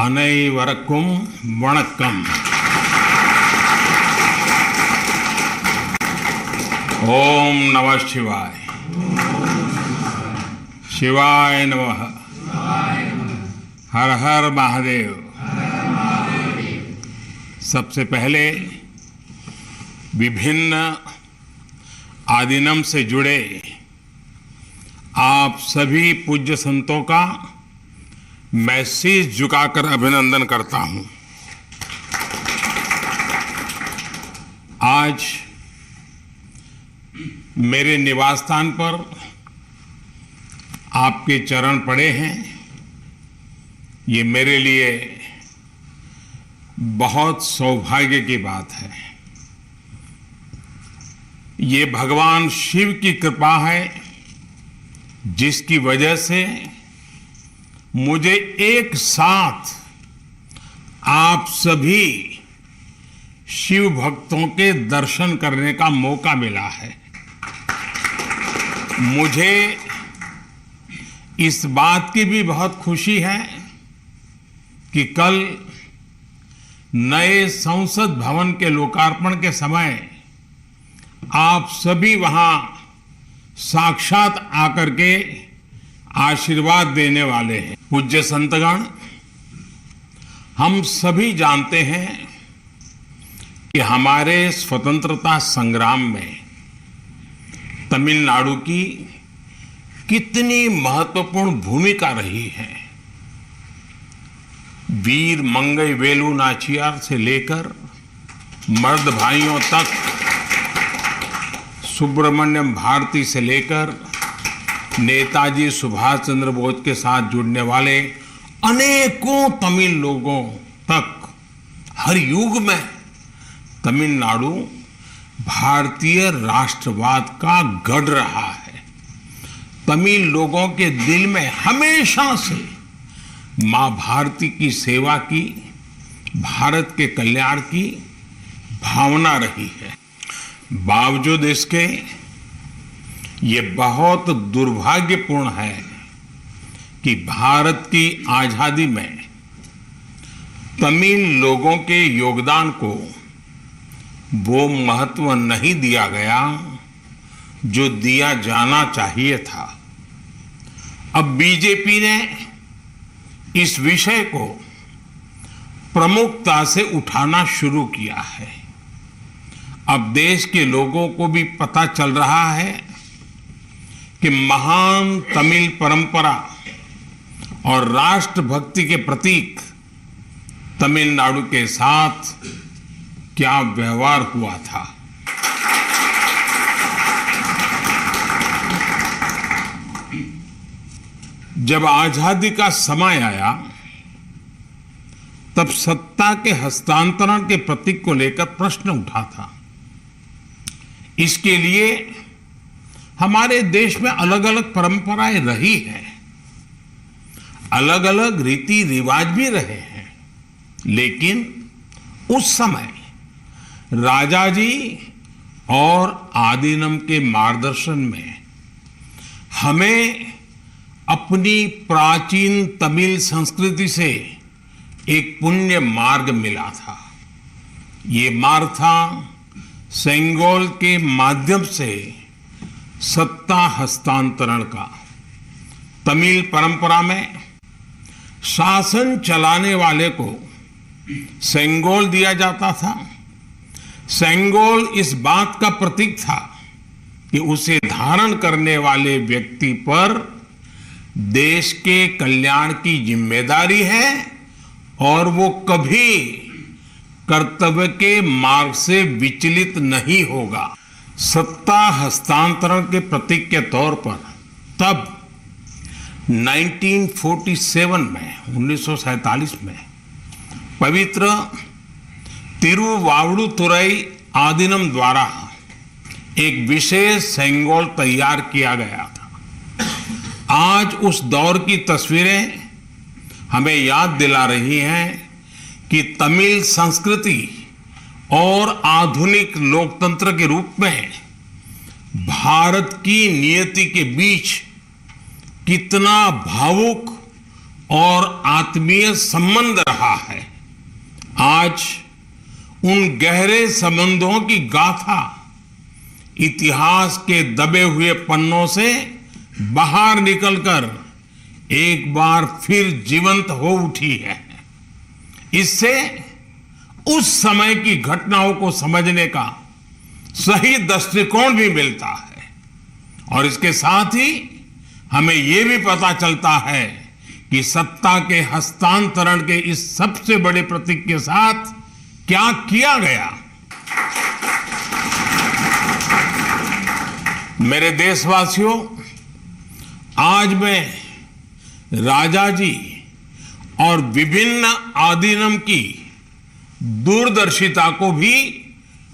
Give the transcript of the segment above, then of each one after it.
அனைவருக்கும் வணக்கம். ஓம் நம சிவாய். शिवाय नमः. हर हर महादेव. सबसे पहले विभिन्न आदिनम से जुड़े आप सभी पूज्य संतों का मैं शीश झुकाकर अभिनंदन करता हूं. आज मेरे निवास स्थान पर आपके चरण पड़े हैं. ये मेरे लिए बहुत सौभाग्य की बात है. ये भगवान शिव की कृपा है जिसकी वजह से मुझे एक साथ आप सभी शिव भक्तों के दर्शन करने का मौका मिला है. मुझे इस बात की भी बहुत खुशी है कि कल नए संसद भवन के लोकार्पण के समय आप सभी वहां साक्षात आकर के आशीर्वाद देने वाले हैं. पूज्य संतगण, हम सभी जानते हैं कि हमारे स्वतंत्रता संग्राम में तमिलनाडु की कितनी महत्वपूर्ण भूमिका रही है. वीर मंगई वेलु नाचियार से लेकर मर्द भाइयों तक, सुब्रमण्यम भारती से लेकर नेताजी सुभाष चंद्र बोस के साथ जुड़ने वाले अनेकों तमिल लोगों तक हर युग में तमिलनाडु भारतीय राष्ट्रवाद का गढ़ रहा है. तमिल लोगों के दिल में हमेशा से मां भारती की सेवा की, भारत के कल्याण की भावना रही है. बावजूद इसके ये बहुत दुर्भाग्यपूर्ण है कि भारत की आजादी में तमिल लोगों के योगदान को वो महत्व नहीं दिया गया जो दिया जाना चाहिए था. अब बीजेपी ने इस विषय को प्रमुखता से उठाना शुरू किया है. अब देश के लोगों को भी पता चल रहा है कि महान तमिल परंपरा और राष्ट्रभक्ति के प्रतीक तमिलनाडु के साथ क्या व्यवहार हुआ था. जब आजादी का समय आया तब सत्ता के हस्तांतरण के प्रतीक को लेकर प्रश्न उठा था. इसके लिए हमारे देश में अलग अलग परंपराएं रही हैं, अलग अलग रीति रिवाज भी रहे हैं. लेकिन उस समय राजाजी और आदिनम के मार्गदर्शन में हमें अपनी प्राचीन तमिल संस्कृति से एक पुण्य मार्ग मिला था. ये मार्ग था सेंगोल के माध्यम से सत्ता हस्तांतरण का. तमिल परंपरा में शासन चलाने वाले को सेंगोल दिया जाता था. सेंगोल इस बात का प्रतीक था कि उसे धारण करने वाले व्यक्ति पर देश के कल्याण की जिम्मेदारी है और वो कभी कर्तव्य के मार्ग से विचलित नहीं होगा. सत्ता हस्तांतरण के प्रतीक के तौर पर तब 1947 में 1947 में पवित्र तिरुवावड़ुतुरई आदिनम द्वारा एक विशेष सेंगोल तैयार किया गया था. आज उस दौर की तस्वीरें हमें याद दिला रही हैं कि तमिल संस्कृति और आधुनिक लोकतंत्र के रूप में भारत की नियति के बीच कितना भावुक और आत्मीय संबंध रहा है। आज उन गहरे संबंधों की गाथा इतिहास के दबे हुए पन्नों से बाहर निकलकर एक बार फिर जीवंत हो उठी है। इससे उस समय की घटनाओं को समझने का सही दृष्टिकोण भी मिलता है और इसके साथ ही हमें यह भी पता चलता है कि सत्ता के हस्तांतरण के इस सबसे बड़े प्रतीक के साथ क्या किया गया। मेरे देशवासियों, आज मैं राजा जी और विभिन्न आदीनम की दूरदर्शिता को भी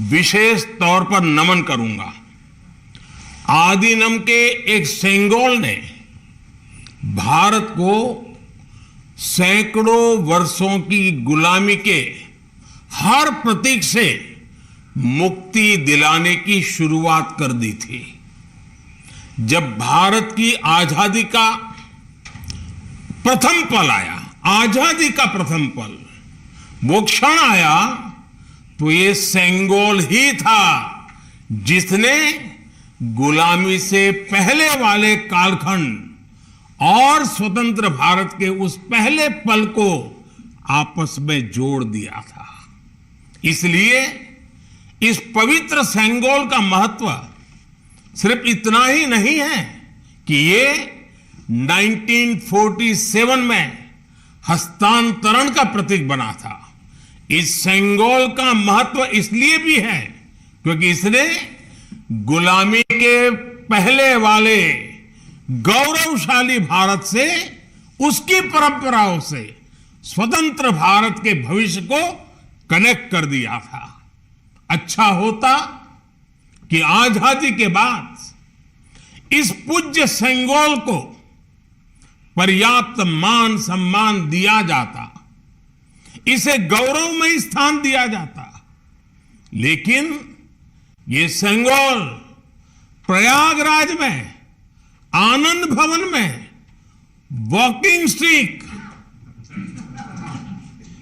विशेष तौर पर नमन करूंगा। आदीनम के एक सेंगोल ने भारत को सैकड़ों वर्षों की गुलामी के हर प्रतीक से मुक्ति दिलाने की शुरुआत कर दी थी। जब भारत की आजादी का प्रथम पल आया, आजादी का प्रथम पल, वो क्षण आया, तो ये सेंगोल ही था जिसने गुलामी से पहले वाले कालखंड और स्वतंत्र भारत के उस पहले पल को आपस में जोड़ दिया था। इसलिए इस पवित्र सेंगोल का महत्व सिर्फ इतना ही नहीं है कि ये 1947 में हस्तांतरण का प्रतीक बना था। इस सेंगोल का महत्व इसलिए भी है क्योंकि इसने गुलामी के पहले वाले गौरवशाली भारत से, उसकी परंपराओं से स्वतंत्र भारत के भविष्य को कनेक्ट कर दिया था। अच्छा होता कि आजादी के बाद इस पूज्य सेंगोल को पर्याप्त मान सम्मान दिया जाता, इसे गौरवमय स्थान दिया जाता, लेकिन ये सेंगोल प्रयागराज में आनंद भवन में वॉकिंग स्टिक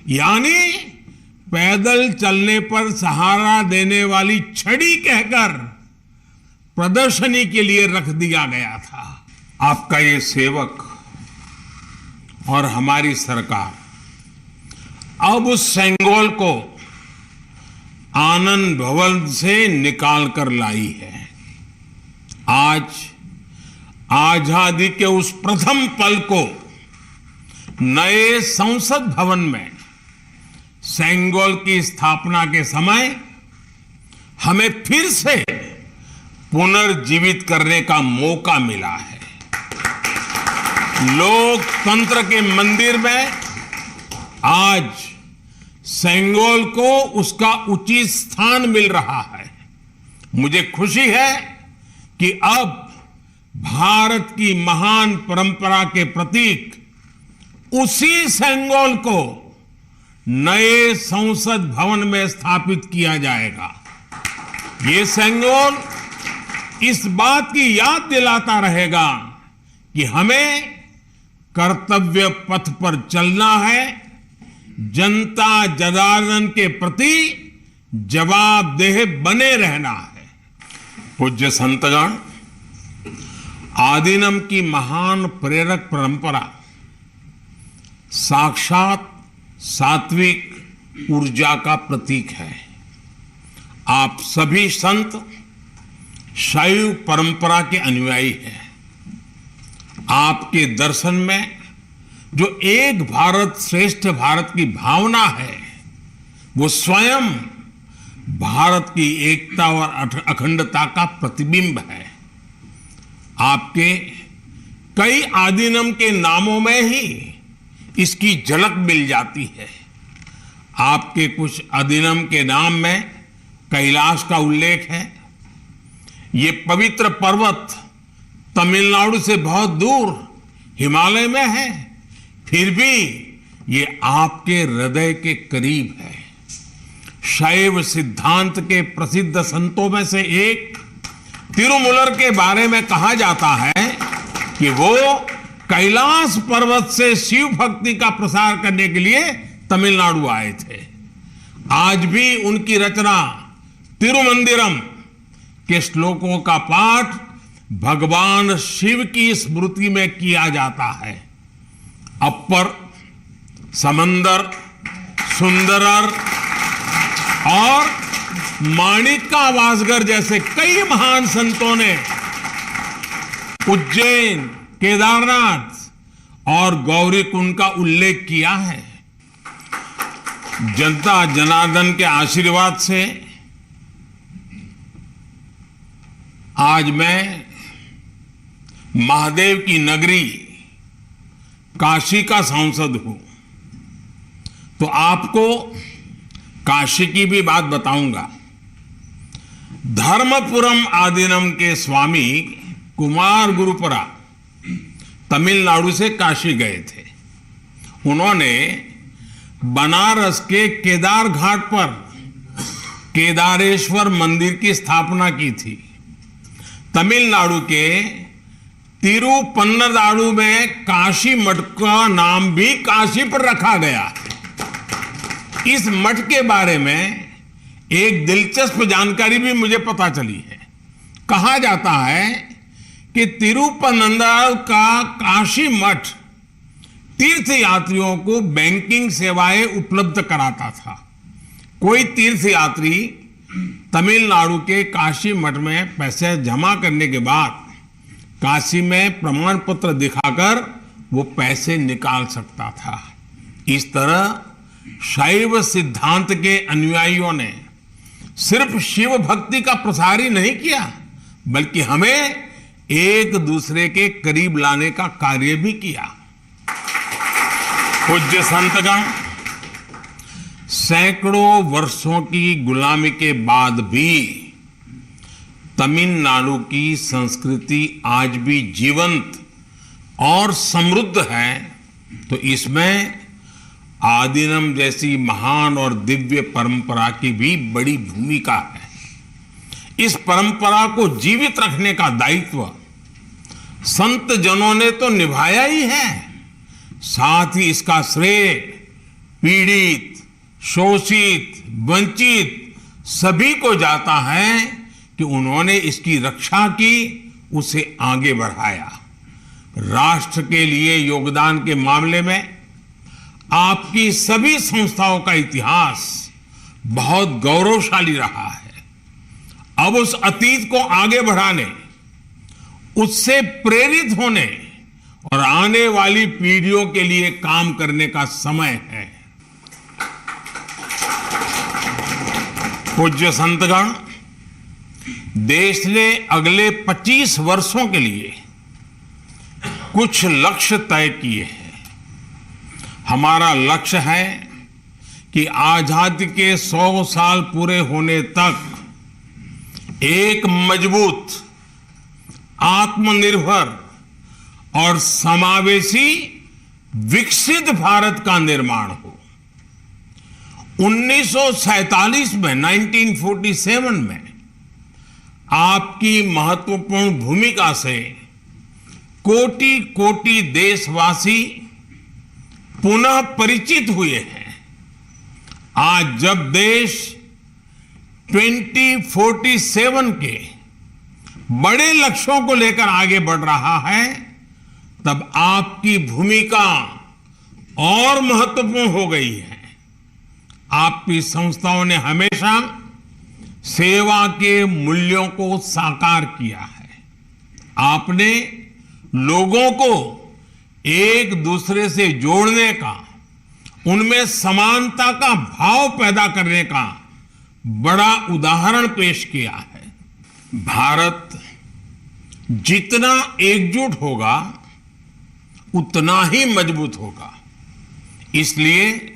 यानी पैदल चलने पर सहारा देने वाली छड़ी कहकर प्रदर्शनी के लिए रख दिया गया था। आपका ये सेवक और हमारी सरकार अब उस सेंगोल को आनंद भवन से निकाल कर लाई है। आज आजादी के उस प्रथम पल को नए संसद भवन में सेंगोल की स्थापना के समय हमें फिर से पुनर्जीवित करने का मौका मिला है। लोकतंत्र के मंदिर में आज सेंगोल को उसका उचित स्थान मिल रहा है। मुझे खुशी है कि अब भारत की महान परंपरा के प्रतीक उसी सेंगोल को नए संसद भवन में स्थापित किया जाएगा। ये सेंगोल इस बात की याद दिलाता रहेगा कि हमें कर्तव्य पथ पर चलना है, जनता जनार्दन के प्रति जवाबदेह बने रहना है। पूज्य संतगण, आदीनम की महान प्रेरक परंपरा साक्षात सात्विक ऊर्जा का प्रतीक है। आप सभी संत शैव परंपरा के अनुयायी हैं। आपके दर्शन में जो एक भारत श्रेष्ठ भारत की भावना है, वो स्वयं भारत की एकता और अखंडता का प्रतिबिंब है। आपके कई आदीनम के नामों में ही इसकी झलक मिल जाती है। आपके कुछ आदीनम के नाम में कैलाश का उल्लेख है। ये पवित्र पर्वत तमिलनाडु से बहुत दूर हिमालय में है, फिर भी ये आपके हृदय के करीब है। शैव सिद्धांत के प्रसिद्ध संतों में से एक तिरुमूलर के बारे में कहा जाता है कि वो कैलाश पर्वत से शिव भक्ति का प्रसार करने के लिए तमिलनाडु आए थे। आज भी उनकी रचना तिरुमंदिरम के श्लोकों का पाठ भगवान शिव की स्मृति में किया जाता है। अपर, समंदर, सुंदरर और माणिका वासगर जैसे कई महान संतों ने उज्जैन, केदारनाथ और गौरीकुंड का उल्लेख किया है। जनता जनार्दन के आशीर्वाद से आज मैं महादेव की नगरी काशी का सांसद हूं, तो आपको काशी की भी बात बताऊंगा। धर्मपुरम आदीनम के स्वामी कुमार गुरुपरा तमिलनाडु से काशी गए थे। उन्होंने बनारस के केदार घाट पर केदारेश्वर मंदिर की स्थापना की थी। तमिलनाडु के तिरुपन्नदारु में काशी मठ का नाम भी काशी पर रखा गया। इस मठ के बारे में एक दिलचस्प जानकारी भी मुझे पता चली है। कहा जाता है कि तिरुपन्नदारु का काशी मठ तीर्थ यात्रियों को बैंकिंग सेवाएं उपलब्ध कराता था। कोई तीर्थ यात्री तमिलनाडु के काशी मठ में पैसे जमा करने के बाद काशी में प्रमाण पत्र दिखाकर वो पैसे निकाल सकता था। इस तरह शैव सिद्धांत के अनुयायियों ने सिर्फ शिव भक्ति का प्रसार ही नहीं किया, बल्कि हमें एक दूसरे के करीब लाने का कार्य भी किया। पूज्य संतगण, सैकड़ों वर्षों की गुलामी के बाद भी तमिलनाडु की संस्कृति आज भी जीवंत और समृद्ध है, तो इसमें आदीनम जैसी महान और दिव्य परंपरा की भी बड़ी भूमिका है। इस परंपरा को जीवित रखने का दायित्व संत जनों ने तो निभाया ही है, साथ ही इसका श्रेय पीड़ित, शोषित, वंचित सभी को जाता है कि उन्होंने इसकी रक्षा की, उसे आगे बढ़ाया। राष्ट्र के लिए योगदान के मामले में आपकी सभी संस्थाओं का इतिहास बहुत गौरवशाली रहा है। अब उस अतीत को आगे बढ़ाने, उससे प्रेरित होने और आने वाली पीढ़ियों के लिए काम करने का समय है। पूज्य संतगण, देश ने अगले 25 वर्षों के लिए कुछ लक्ष्य तय किए हैं। हमारा लक्ष्य है कि आजादी के 100 साल पूरे होने तक एक मजबूत, आत्मनिर्भर और समावेशी विकसित भारत का निर्माण हो। 1947 में 1947 में आपकी महत्वपूर्ण भूमिका से कोटि कोटि देशवासी पुनः परिचित हुए हैं। आज जब देश 2047 के बड़े लक्ष्यों को लेकर आगे बढ़ रहा है, तब आपकी भूमिका और महत्वपूर्ण हो गई है। आपकी संस्थाओं ने हमेशा सेवा के मूल्यों को साकार किया है। आपने लोगों को एक दूसरे से जोड़ने का, उनमें समानता का भाव पैदा करने का बड़ा उदाहरण पेश किया है। भारत जितना एकजुट होगा उतना ही मजबूत होगा। इसलिए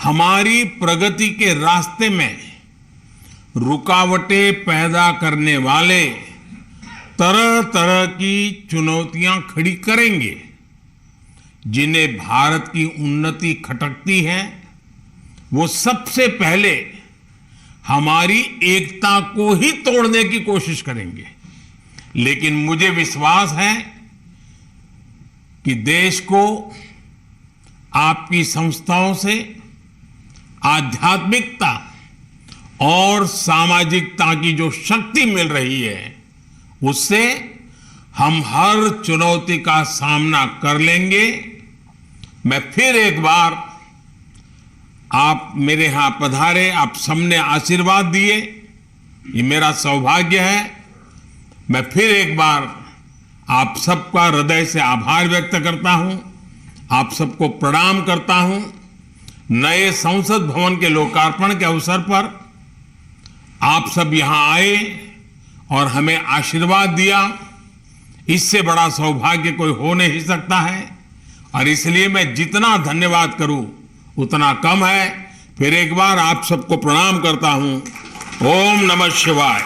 हमारी प्रगति के रास्ते में रुकावटें पैदा करने वाले तरह तरह की चुनौतियां खड़ी करेंगे। जिन्हें भारत की उन्नति खटकती है, वो सबसे पहले हमारी एकता को ही तोड़ने की कोशिश करेंगे। लेकिन मुझे विश्वास है कि देश को आपकी संस्थाओं से आध्यात्मिकता और सामाजिकता की जो शक्ति मिल रही है, उससे हम हर चुनौती का सामना कर लेंगे। मैं फिर एक बार, आप मेरे यहां पधारे, आप सबने आशीर्वाद दिए, ये मेरा सौभाग्य है। मैं फिर एक बार आप सबका हृदय से आभार व्यक्त करता हूं, आप सबको प्रणाम करता हूं। नए संसद भवन के लोकार्पण के अवसर पर आप सब यहां आए और हमें आशीर्वाद दिया, इससे बड़ा सौभाग्य कोई हो नहीं सकता है। और इसलिए मैं जितना धन्यवाद करूं उतना कम है। फिर एक बार आप सबको प्रणाम करता हूं। ओम नमः शिवाय।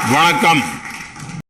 वणक्कम।